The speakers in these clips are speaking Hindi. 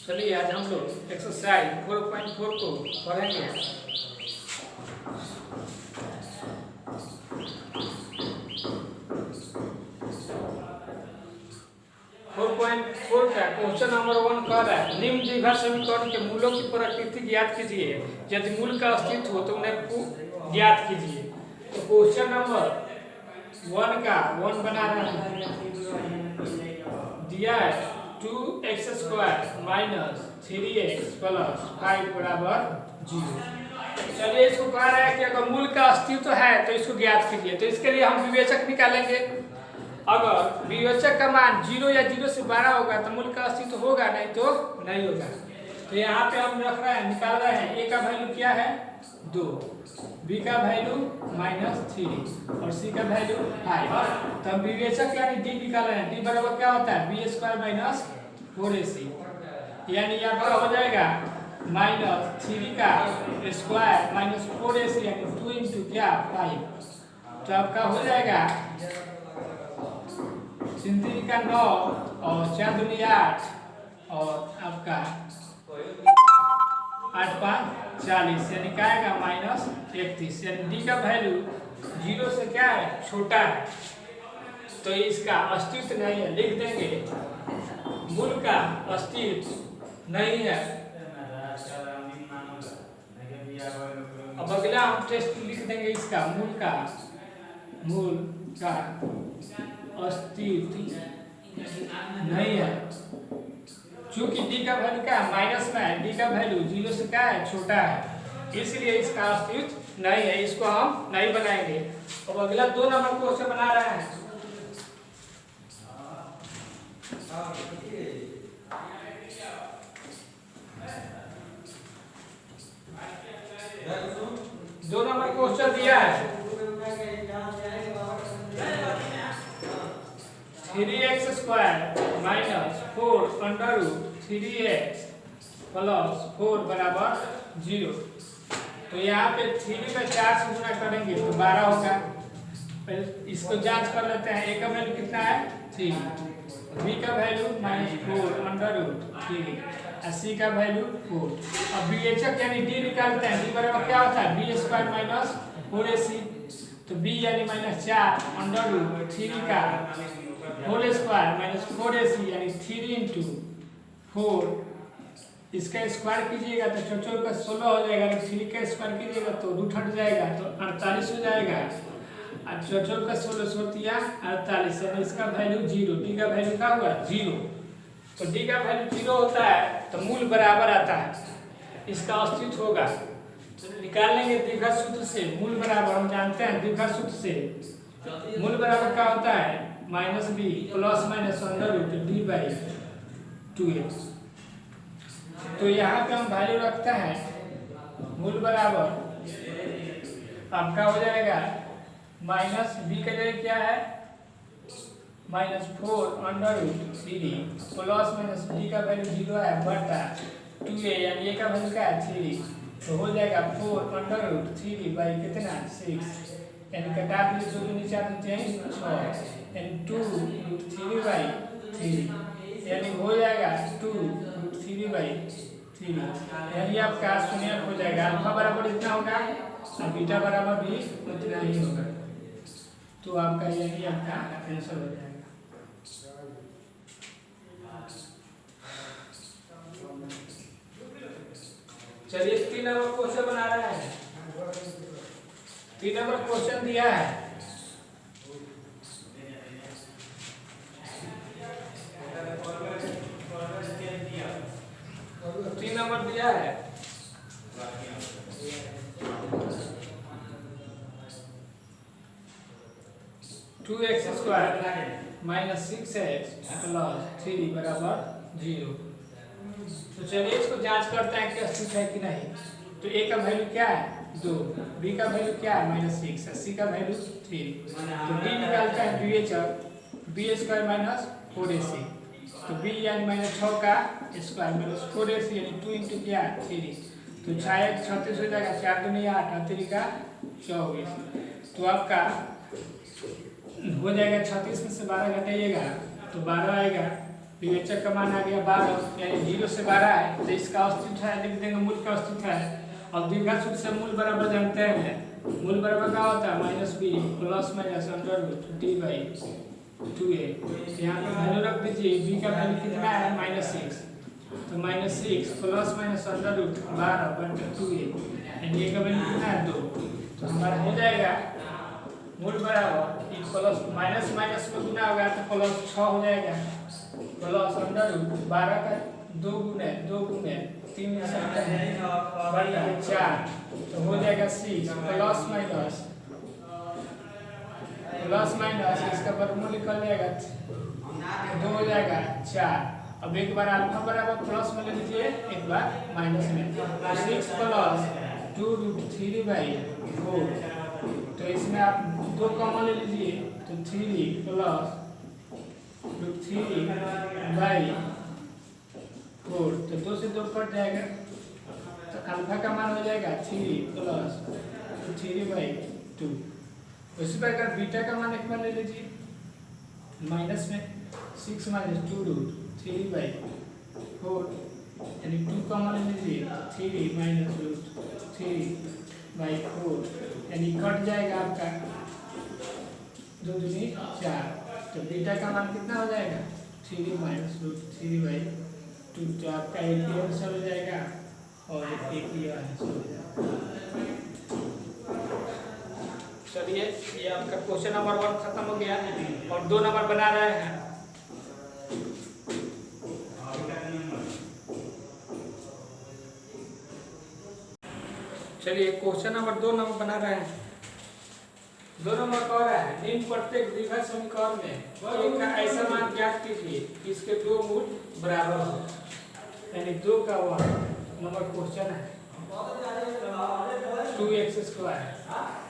चलिए आज हम लोग एक्सरसाइज 4.4 को पढ़ेंगे। 4.4 का क्वेश्चन नंबर 1 कह रहा है निम्न द्विघात समीकरण के मूलों की प्रकृति ज्ञात कीजिए। यदि मूल का अस्तित्व हो तो उन्हें ज्ञात कीजिए। तो क्वेश्चन नंबर 1 का 1 बना रहा है, दिया है 2x² माइनस 3x प्लस 5 बराबर 0। चलिए इसको कह रहा है कि अगर मूल का अस्तित्व है तो इसको ज्ञात कीजिए। तो इसके लिए हम विवेचक निकालेंगे। अगर विवेचक का मान 0 या 0 से बड़ा होगा तो मूल का अस्तित्व होगा, नहीं तो नहीं होगा। तो यहाँ पे हम रख रहे हैं, निकाल रहे हैं। a का वैल्यू क्या है 2, b का वैल्यू -3 और c का वैल्यू 5। तो हम विवेचक यानी d निकाल रहे हैं। d बराबर क्या होता है b² माइनस 4ac, यानी यहाँ पर हो जाएगा -3 का स्क्वायर माइनस 4ac यानी 2 इंटू क्या 5। तो आपका हो जाएगा 3 का 9 और 4 दूनी 8 और आपका 8 5 40 यानी क्या आएगा -31। यानी डी का वैल्यू 0 से क्या है छोटा है, तो इसका अस्तित्व नहीं है। लिख देंगे मूल का अस्तित्व नहीं है। अब अगला हम टेस्ट लिख देंगे इसका मूल का अस्तित्व नहीं है, क्योंकि डी का वैल्यू क्या है माइनस में है। डी का वैल्यू 0 से क्या है छोटा है, इसलिए इसका अस्तित्व नहीं है। इसको हम नहीं बनाएंगे। अब अगला 2 नंबर क्वेश्चन बना रहे हैं। दो नंबर क्वेश्चन दिया है 3x² minus 4 under root 3x plus 4 बराबर 0। तो यहाँ पे 3 में 4 से गुणा करेंगे तो 12 होगा। पहले इसको जांच कर लेते हैं। a का वैल्यू कितना है 3, b का वैल्यू -4 अंडर रूट 3 और c का वैल्यू 4। अब विवेचक यानी d निकालते हैं। d बराबर क्या होता है b² माइनस 4ac, तो b यानी -4 अंडर रूट 3 का होल स्क्वायर माइनस 4ac यानी 3 इंटू 4। इसका स्क्वायर कीजिएगा तो 4 का 16 हो जाएगा। 3 का स्क्वायर कीजिएगा तो रूट हट जाएगा तो 48 हो जाएगा। और 4 का 16 सोतिया 48 यानी इसका वैल्यू 0। डी का वैल्यू क्या हुआ 0। तो डी का वैल्यू 0 होता है तो मूल बराबर आता है, इसका अस्तित्व होगा। तो निकाल लेंगे द्विघात सूत्र से मूल बराबर। हम जानते हैं द्विघात सूत्र से मूल बराबर क्या होता है -b plus minus under root d/2x। तो यहाँ पे हम वैल्यू रखते हैं मूल बराबर आपका हो जाएगा -b का जगह क्या है -4 under root 3 plus minus d का वैल्यू 0 है बटा 2a यानी a का वैल्यू क्या है 3। तो हो जाएगा 4 अंडर रूट 3 बाई कितना 6 यानी कटा भी जो नीचे आते हैं 6 यानी 2 रूट 3 बाई 3 यानी हो जाएगा 2 रूट 3 बाई 3 यानी आपका शून्य हो जाएगा। अल्फा बराबर इतना होगा और बीटा बराबर भी उतना ही होगा। तो आपका यानी आपका आंसर हो जाएगा। चलिए 3 नंबर क्वेश्चन बना रहे हैं। 3 नंबर क्वेश्चन दिया है 3 नंबर दिया है 2x² माइनस 6x प्लस 3 बराबर 0। तो चलिए इसको जांच करते हैं कि अस्तित्व है कि नहीं। तो a का वैल्यू क्या है 2, b का वैल्यू क्या है -6 और c का वैल्यू 3। तो d निकालते हैं विवेचक b² माइनस 4ac, तो b यानी -6 का स्क्वायर माइनस 4ac यानी 2 इंटू क्या 3। तो 6 36 हो जाएगा, 4 दूनी 8 और 3 का 24। तो आपका हो जाएगा 36 में से 12 घटाइएगा तो 12 आएगा विवेचक का मान आ गया 12, यानी 0 से 12 है तो इसका अस्तित्व है, लिख देंगे मूल का अस्तित्व है। अब द्विघात सूत्र से मूल बराबर जानते हैं, मूल बराबर क्या होता है -b plus minus under root d/2a। यहाँ पे वैल्यू रख दीजिए, b का वैल्यू कितना है -6, तो -6 plus minus under root 12/2a, यानी a का वैल्यू कितना है 2। तो हमारा हो जाएगा मूल बराबर ई प्लस माइनस माइनस में गुना होगा तो प्लस 6 हो जाएगा, प्लस अंडर रूट 12 का 2 गुने 3 बटा 4 तो हो जाएगा 6 प्लस माइनस इसका वर्गमूल निकल जाएगा 2 हो जाएगा 4। अब एक बार अल्फा बराबर प्लस में ले लीजिए, एक बार माइनस में, 6 प्लस 2√3/4। तो इसमें आप 2 कॉमन ले लीजिए तो 3 प्लस √3/4, तो 2 से 2 कट जाएगा तो अल्फा का मान हो जाएगा 3 प्लस 3/2। उसी प्रकार बीटा का मान एक बार ले लीजिए, माइनस में 6 माइनस 2√3/4, यानी 2 कॉमन ले लीजिए 3 माइनस √3/4, यानी कट जाएगा आपका 2 दूनी 4। तो बीटा का मान कितना हो जाएगा 3 माइनस √3/2। तो आपका एक ही आंसर हो जाएगा और एक ही आंसर हो जाएगा। चलिए ये आपका क्वेश्चन नंबर 1 खत्म हो गया और 2 नंबर बना रहे हैं। चलिए क्वेश्चन नंबर 2 नंबर बना रहे हैं। 2 नंबर कह रहा है निम्न प्रत्येक द्विघात समीकरण में एक का ऐसा मान ज्ञात कीजिए कि इसके 2 मूल बराबर हो, यानी 2 का 1 नंबर क्वेश्चन है। 2x²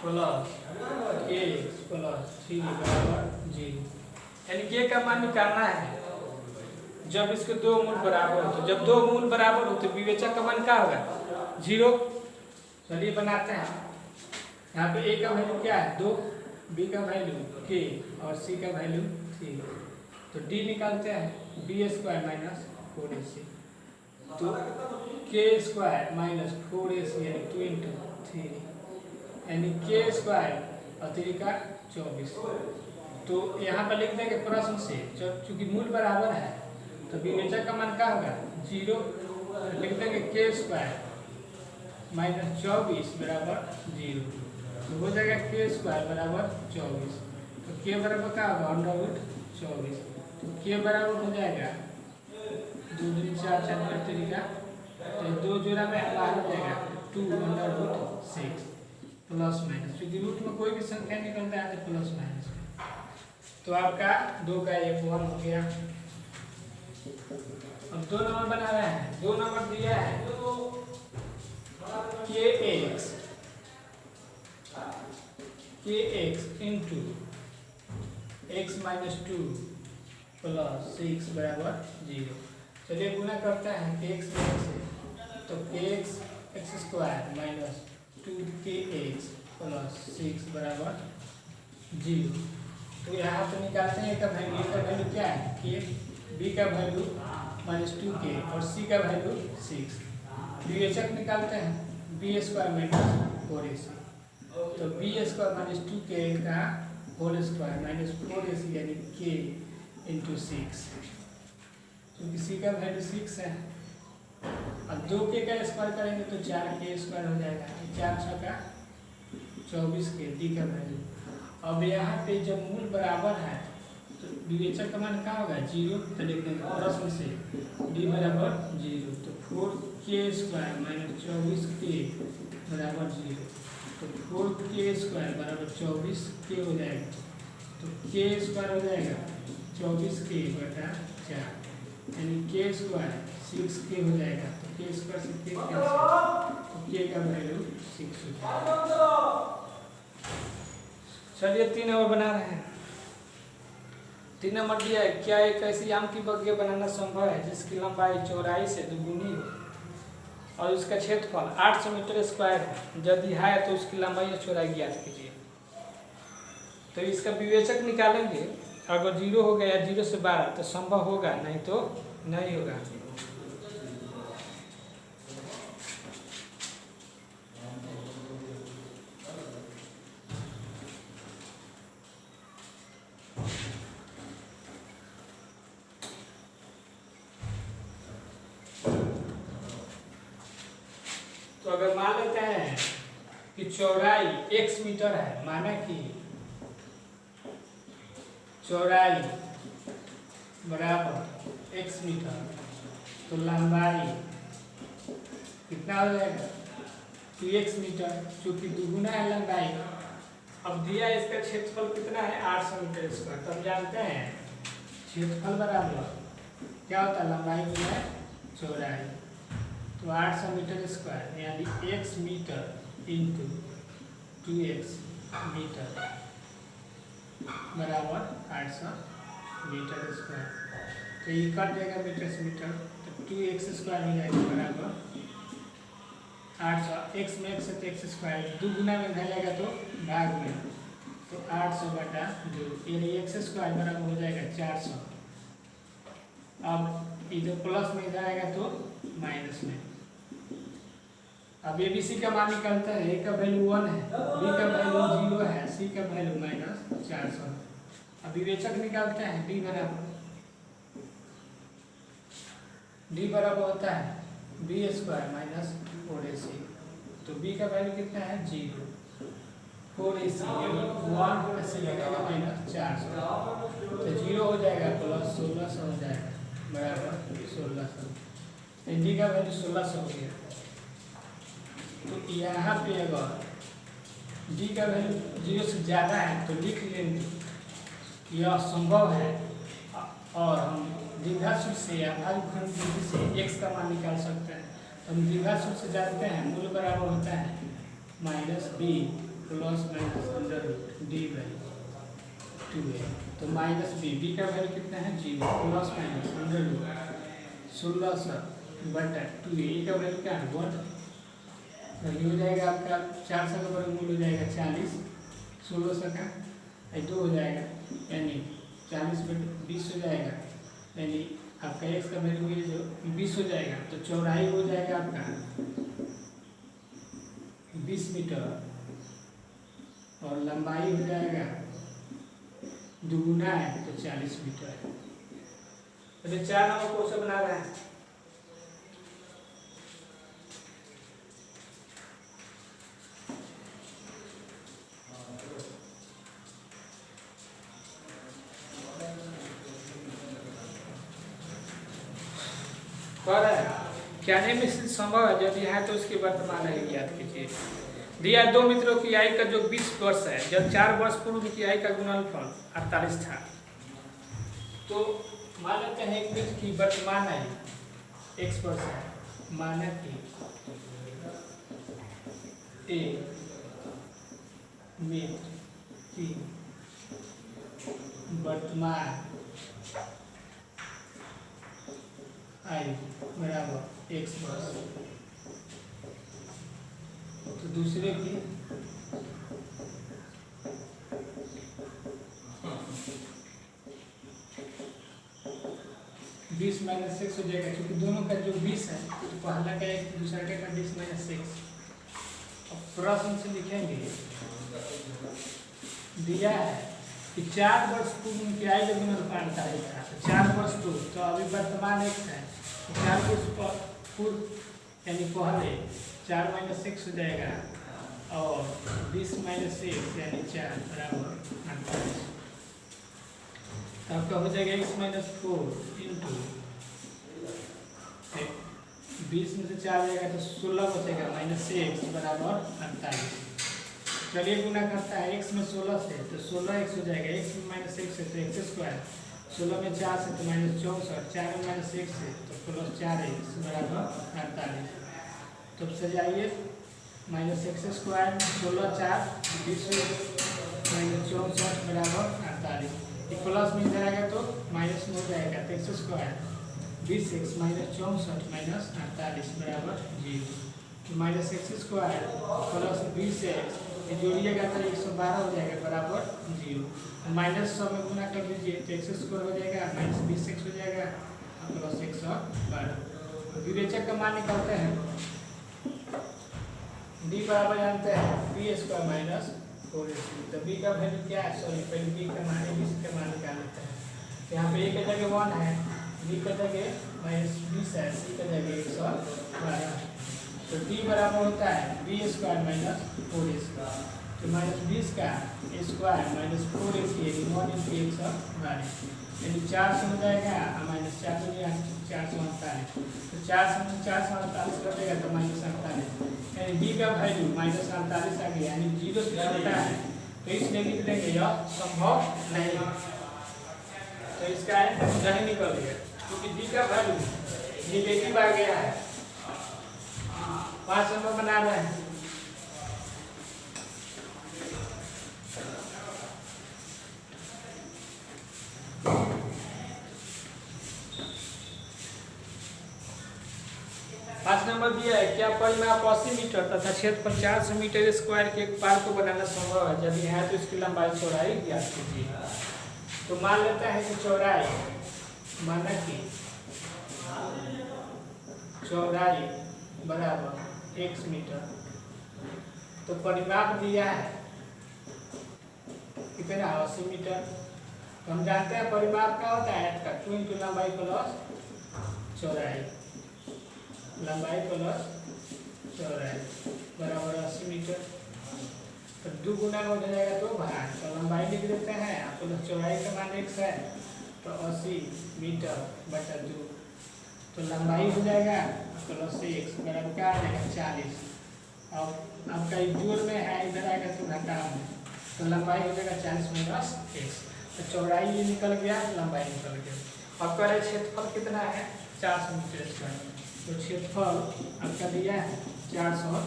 प्लस ax प्लस 3 बराबर 0, यानी k का मान निकालना है जब इसके 2 मूल बराबर हो। तो जब 2 मूल बराबर हो तो विवेचक का मान क्या होगा 0। चलिए बनाते हैं। यहाँ पे a का वैल्यू क्या है 2, b का वैल्यू k और c का वैल्यू 3। तो d निकालते हैं b² माइनस 4ac, तो k² माइनस 4ac यानी 2 × 3, यानी k² और 3 का 24। तो यहाँ पर लिख देंगे प्रश्न से, चूंकि मूल बराबर है तो विवेचक का मान क्या होगा 0, तो लिख देंगे k² माइनस 24 बराबर 0, तो हो जाएगा k² बराबर 24। तो k बराबर क्या होगा √24, तो k बराबर हो जाएगा 2 दूनी 4 4 का 3 का, तो 2 जोड़ा में बाहर हो जाएगा 2√6 प्लस माइनस, क्योंकि रूट में कोई भी संख्या निकलता है तो प्लस माइनस। तो आपका 2 का 1 1 हो गया। अब 2 नंबर बना रहे हैं। 2 नंबर दिया है kx into x minus 2 plus 6 बराबर 0। चलिए गुना करते हैं kx से, तो kx x² minus 2kx plus 6 बराबर 0। तो यहाँ पे निकालते हैं का वैल्यू क्या है k, b का वैल्यू -2k और c का वैल्यू 6। विवेचक निकालते हैं b² माइनस 4ac, तो b² माइनस 2k का होल स्क्वायर माइनस 4ac यानी k इंटू 6, क्योंकि c का वैल्यू 6 है। अब 2k का स्क्वायर करेंगे तो 4k² हो जाएगा, 4 6 का 24k d का वैल्यू। अब यहाँ पे जब मूल बराबर है तो विवेचक का मान क्या होगा 0, तो लिख देंगे प्रश्न से d बराबर 0, तो 4k² माइनस 24k बराबर 0, तो 4k² बराबर 24k हो जाएगा, तो k² हो जाएगा 24k बटा 4, यानी k² 6k हो जाएगा, तो k² से k कैंसिल, तो k का वैल्यू 6 हो जाएगा। चलिए 3 नंबर बना रहे हैं। 3 नंबर दिया है क्या एक ऐसी आम की बगिया बनाना संभव है जिसकी लंबाई चौड़ाई से दुगुनी हो और उसका क्षेत्रफल 800 मीटर स्क्वायर है, यदि है तो उसकी लंबाई और चौड़ाई ज्ञात कीजिए। तो इसका विवेचक निकालेंगे अगर 0 हो गया 0 से 12 तो संभव होगा, नहीं तो नहीं होगा। तो अगर मान लेते हैं कि चौड़ाई x मीटर है, माना कि चौड़ाई बराबर x मीटर, तो लंबाई कितना हो जाएगा 2x मीटर, चूंकि दुगुना है लंबाई। अब दिया इसका क्षेत्रफल कितना है 800 मीटर स्क्वायर। तो हम जानते हैं क्षेत्रफल बराबर क्या होता है लंबाई गुना चौड़ाई। तो 800 मीटर स्क्वायर यानी x meter into 2x meter बराबर 800 मीटर स्क्वायर। तो ये कट जाएगा मीटर से मीटर, तो 2x स्क्वायर हो जाएगा बराबर 800। x में x है तो x स्क्वायर, दो गुना में घालेगा तो भाग में, तो 800 बटा 2 यानी x स्क्वायर बराबर हो जाएगा 400। अब इधर प्लस में इधर आएगा तो माइनस में। अब ABC का मान निकलता है, A का वैल्यू 1 है, B का वैल्यू 0 है, C का वैल्यू माइनस 400। अब विवेचक निकालते हैं D बराबर होता है B स्क्वायर माइनस 4AC। तो B का वैल्यू कितना है 0, 4AC 1 लगेगा माइनस 400, तो 0 हो जाएगा प्लस 1600 हो जाएगा बराबर 1600। D का वैल्यू 1600 हो गया। तो यहाँ पे अगर D का वैल्यू 0 से ज़्यादा है तो लिख लेंगे यह संभव है, और हम द्विघात सूत्र से या भाज्यखंड विधि से x का मान निकाल सकते हैं। तो हम द्विघात सूत्र से जानते हैं मूल बराबर होता है minus b plus minus under root d by 2a। तो माइनस b का वैल्यू कितना है 0 प्लस माइनस अंडर रूट 1600 बटा 2a का वैल्यू क्या है 1। तो ये हो जाएगा आपका 400 का वर्गमूल हो जाएगा 40, 1600 का 2 हो जाएगा यानी 40 बटे 20 हो जाएगा, यानी आपका x का वैल्यू ये जो 20 हो जाएगा। तो चौड़ाई हो जाएगा आपका 20 मीटर और लंबाई हो जाएगा दुगुना है तो 40 मीटर है। तो 4 नंबर क्वेश्चन बना रहे हैं। क्या नहीं मिश्रित संभव है, जब यह है तो उसकी वर्तमान है याद कीजिए। दिया दो मित्रों की आयु का जो 20 वर्ष है, जब 4 वर्ष पूर्व की आयु का गुणनफल 48 था। तो मान लेते हैं एक मित्र की वर्तमान आयु x वर्ष है, माना कि एक मित्र की वर्तमान आयु बराबर x वर्ष, तो दूसरे की बीस माइनस 6 हो जाएगा, क्योंकि दोनों का जो 20 है तो पहला का 1 दूसरा का 20 माइनस 6। अब प्रश्न से लिखेंगे दिया है कि 4 वर्ष पूर्व की आयु का गुणनफल 48 था, तो 4 वर्ष पूर्व, तो अभी वर्तमान x है, तो 4 वर्ष पूर्व यानी पहले 4 माइनस 6 हो जाएगा और 20 माइनस 6 यानी 4 बराबर 48। तो आपका हो जाएगा x माइनस 4 इंटू 20 में से 4 जाएगा तो 16 बचेगा माइनस 6 बराबर 48। चलिए गुना करता है x में 16 से, तो 16x हो जाएगा, x में माइनस 6 से तो x स्क्वायर, 16 में 4 से तो माइनस 64, 4 में माइनस 1 से तो प्लस 4x बराबर 48। तो सजाइए माइनस x स्क्वायर 16 4 20 माइनस 64 बराबर 48। प्लस में जाएगा तो माइनस में हो जाएगा, तो x square 20x minus 64 minus 48 बराबर 0। तो minus x square plus 20x ये जोड़िएगा तो 112 हो जाएगा बराबर 0। माइनस 100 में गुना कर दीजिए तो x स्क्वायर हो जाएगा माइनस 20x हो जाएगा और प्लस 112। विवेचक का मान निकालते हैं। d बराबर जानते हैं b स्क्वायर माइनस 4ac। तो b का वैल्यू क्या है, सॉरी पहले b का मान b का मान निकाल लेते हैं। यहाँ पे a का जगह 1 है, b का जगह माइनस 20 है, c का जगह 112। तो d बराबर होता है b स्क्वायर माइनस 4ac। तो माइनस 20 का स्क्वायर माइनस 4ac यानी 1 × 112 यानी 4 से हो जाएगा माइनस 4 हो जाएगा 448। तो 4 से 448 कटेगा तो माइनस 48 यानी b का वैल्यू माइनस 48 आ गया यानी 0 से छोटा है। तो इसलिए लिख देंगे यह संभव नहीं। तो इसका नहीं निकल गया क्योंकि b का वैल्यू नेगेटिव आ गया है। 5 नंबर बना रहे हैं। नंबर दिया है क्या परिमाप 80 मीटर तथा क्षेत्रफल 400 मीटर स्क्वायर के एक पार्क को बनाना संभव है, यदि है तो इसकी लंबाई चौड़ाई ज्ञात कीजिए। तो मान लेता है कि चौड़ाई माना कि चौड़ाई बराबर x मीटर। तो परिमाप दिया है कितना 80 मीटर। तो हम जानते हैं परिमाप क्या होता है, 2 × लंबाई प्लस चौड़ाई, लंबाई प्लस चौड़ाई बराबर 80 मीटर। तो 2 गुना हो जाएगा तो भाग, तो लंबाई लिख देते हैं प्लस चौड़ाई का मान x है तो 80 मीटर बटा 2। तो लंबाई हो जाएगा प्लस x बराबर क्या आ जाएगा 40। अब आपका जोड़ में है इधर आएगा तो घटा में, तो लंबाई हो जाएगा 40 माइनस x। तो चौड़ाई ये निकल गया, लंबाई निकल गया। अब कह रहे क्षेत्रफल कितना है 400 मीटर स्क्वायर। तो क्षेत्रफल आपका दिया है 400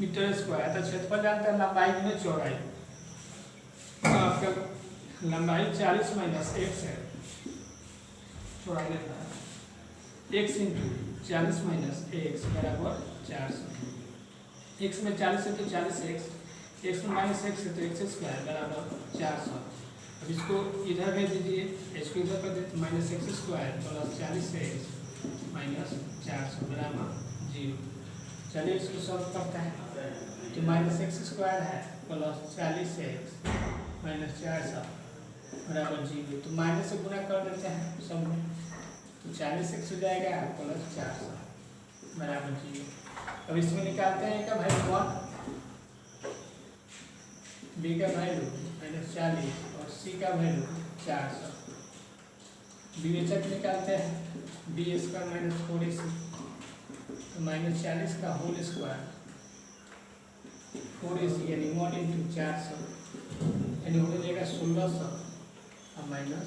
मीटर स्क्वायर। तो क्षेत्रफल जानते हैं लंबाई में चौड़ाई। तो आपका लंबाई 40 माइनस x है, चौड़ाई लेना है x × 40 माइनस x बराबर 400। x में 40 है तो 40x, x में माइनस x है तो x स्क्वायर बराबर 400। अब इसको इधर भेज दीजिए, इसको इधर कर दीजिए minus x square plus 40x minus 400 बराबर 0। चलिए इसको सॉल्व करते हैं। तो माइनस x स्क्वायर है प्लस 40x माइनस 400 बराबर 0। तो माइनस से गुना कर देते हैं सब में, तो 40x हो जाएगा प्लस 400 बराबर 0। अब इसमें निकालते हैं का वैल्यू 1, b का वैल्यू माइनस 40 और c का वैल्यू 400। विवेचक निकालते हैं b स्क्वायर माइनस 4ac तो माइनस 40 का होल स्क्वायर 4ac यानी 1 × 400 यानी हो जाएगा 1600 और माइनस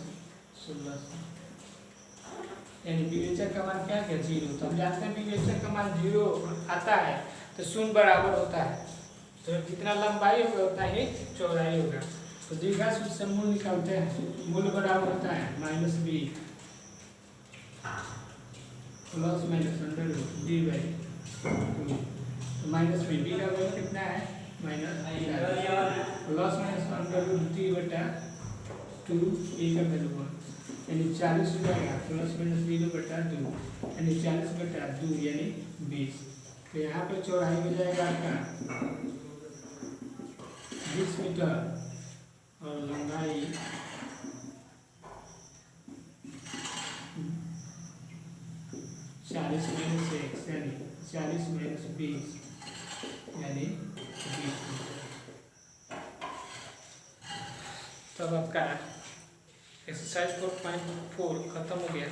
1600 यानी विवेचक का मान क्या है 0। तो हम जानते हैं विवेचक का मान 0 आता है तो शून्य बराबर होता है। तो जितना लंबाई होगा उतना ही चौड़ाई होगा। तो दीर्घा सूत्र से मूल निकालते हैं। मूल बराबर होता है minus b plus minus √d/2। तो माइनस b का वैल्यू कितना है minus plus minus √d/2 a का वैल्यू 1 यानी 40 हो जाएगा प्लस माइनस 0/2 यानी 40/2 यानी 20। तो यहाँ पे चौड़ाई हो जाएगा आपका 20 मीटर और लंबाई 40 माइनस x यानी 40 माइनस 20 यानी 20 मीटर। तब आपका एक्सरसाइज 4.4 खत्म हो गया।